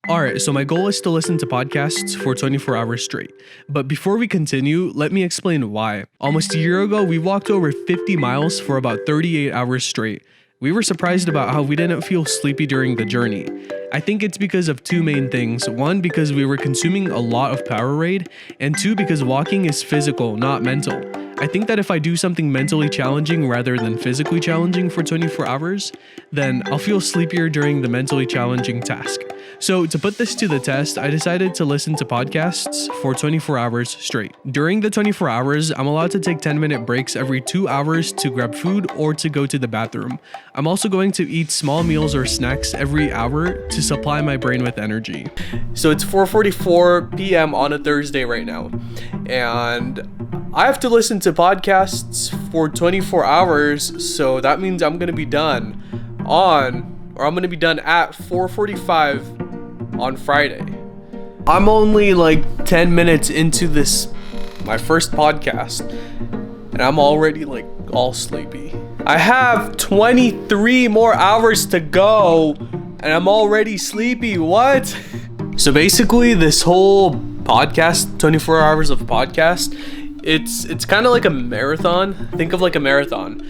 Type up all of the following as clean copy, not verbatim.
Alright, so my goal is to listen to podcasts for 24 hours straight. But before we continue, let me explain why. Almost a year ago, we walked over 50 miles for about 38 hours straight. We were surprised about how we didn't feel sleepy during the journey. I think it's because of two main things. One, because we were consuming a lot of Powerade, and two, because walking is physical, not mental. I think that if I do something mentally challenging rather than physically challenging for 24 hours, then I'll feel sleepier during the mentally challenging task. So to put this to the test, I decided to listen to podcasts for 24 hours straight. During the 24 hours, I'm allowed to take 10-minute breaks every 2 hours to grab food or to go to the bathroom. I'm also going to eat small meals or snacks every hour to supply my brain with energy. So it's 4:44 p.m. on a Thursday right now, and I have to listen to podcasts for 24 hours, so that means I'm going to be done at 4:45 on Friday. I'm only like 10 minutes into my first podcast, and I'm already like all sleepy. I have 23 more hours to go, and I'm already sleepy. What? So basically, this whole podcast, 24 hours of podcast, it's kind of like a marathon. Think of like a marathon,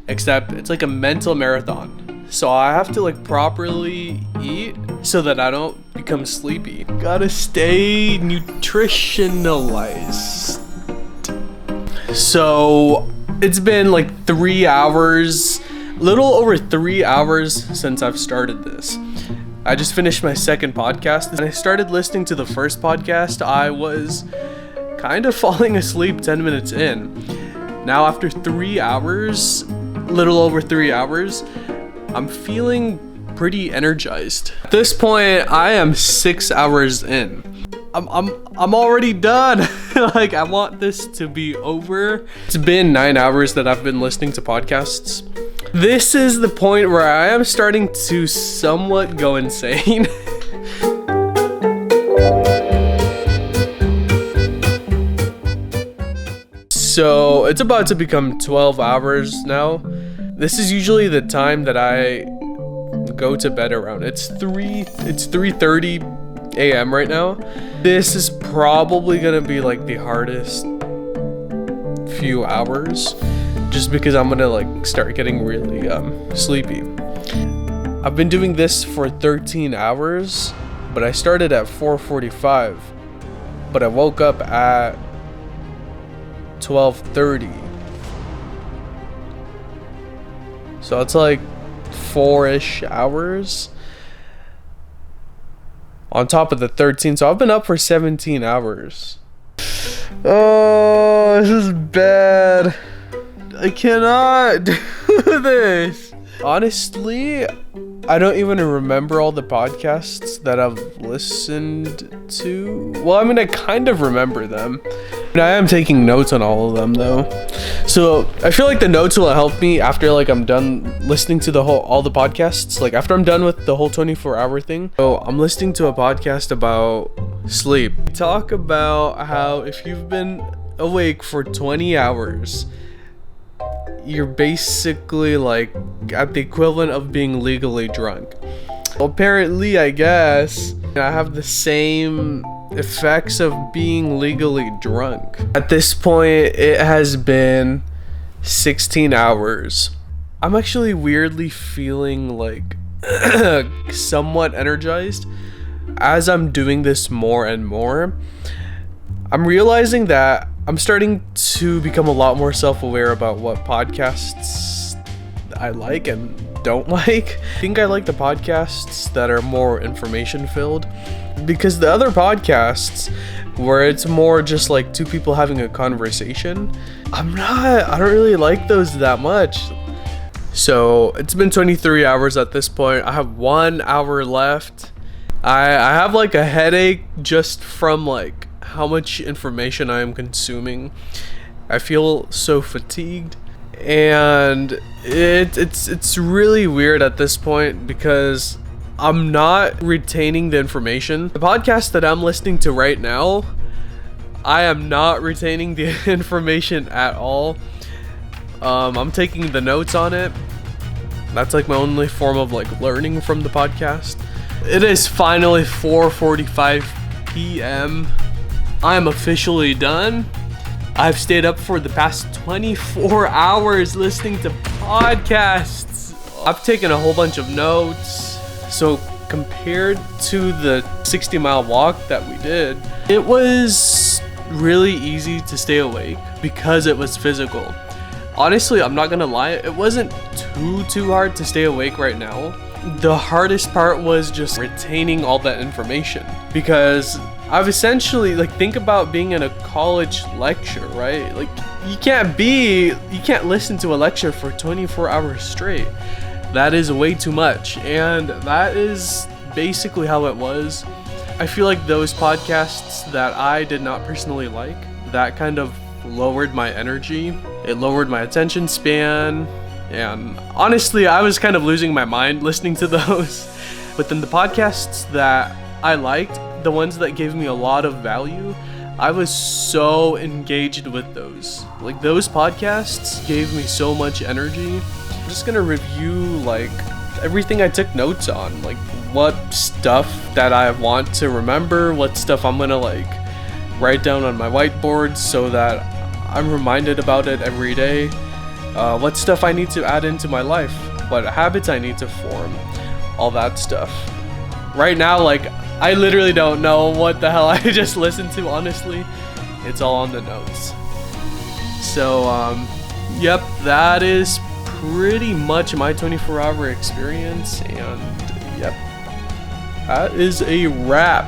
except it's like a mental marathon. So I have to like properly eat so that I don't become sleepy. Gotta stay nutritionalized. So it's been like 3 hours, little over 3 hours since I've started this. I just finished my second podcast, and I started listening to the first podcast. I was kind of falling asleep 10 minutes in. Now after 3 hours, little over 3 hours, I'm feeling pretty energized. At this point, I am 6 hours in. I'm already done. Like, I want this to be over. It's been 9 hours that I've been listening to podcasts. This is the point where I am starting to somewhat go insane. So it's about to become 12 hours now. This is usually the time that I go to bed around. It's 3:30 a.m. right now. This is probably gonna be like the hardest few hours, just because I'm gonna like start getting really sleepy. I've been doing this for 13 hours, but I started at 4:45, but I woke up at 12:30. So it's like 4-ish hours on top of the 13. So I've been up for 17 hours. Oh, this is bad. I cannot do this. Honestly, I don't even remember all the podcasts that I've listened to. Well, I mean, I kind of remember them. And I am taking notes on all of them though. So I feel like the notes will help me after like I'm done listening to all the podcasts. Like after I'm done with the whole 24-hour thing. So I'm listening to a podcast about sleep. Talk about how if you've been awake for 20 hours, you're basically like at the equivalent of being legally drunk. Well, apparently, I guess I have the same effects of being legally drunk. At this point, it has been 16 hours. I'm actually weirdly feeling like somewhat energized as I'm doing this more and more. I'm realizing that I'm starting to become a lot more self-aware about what podcasts I like and don't like. I think I like the podcasts that are more information filled, because the other podcasts where it's more just like two people having a conversation, I don't really like those that much. So it's been 23 hours at this point. I have 1 hour left. I have like a headache just from like how much information I am consuming. I feel so fatigued, and it's really weird at this point because I'm not retaining the information. The podcast that I'm listening to right now, I am not retaining the information at all. I'm taking the notes on it. That's like my only form of like learning from the podcast. It is finally 4:45 p.m. I am officially done. I've stayed up for the past 24 hours listening to podcasts. I've taken a whole bunch of notes. So compared to the 60-mile walk that we did, it was really easy to stay awake because it was physical. Honestly, I'm not gonna lie, it wasn't too hard to stay awake right now. The hardest part was just retaining all that information, because I've essentially, like, think about being in a college lecture, right? Like, you can't listen to a lecture for 24 hours straight. That is way too much, and that is basically how it was. I feel like those podcasts that I did not personally like, that kind of lowered my energy. It lowered my attention span, and honestly, I was kind of losing my mind listening to those. But then the podcasts that I liked, the ones that gave me a lot of value, I was so engaged with those. Like, those podcasts gave me so much energy. I'm just gonna review, like, everything I took notes on, like what stuff that I want to remember, what stuff I'm gonna, like, write down on my whiteboard so that I'm reminded about it every day, what stuff I need to add into my life, what habits I need to form, all that stuff. Right now, like, I literally don't know what the hell I just listened to, honestly. It's all on the notes. So, yep, that is pretty much my 24-hour experience, and yep, that is a wrap.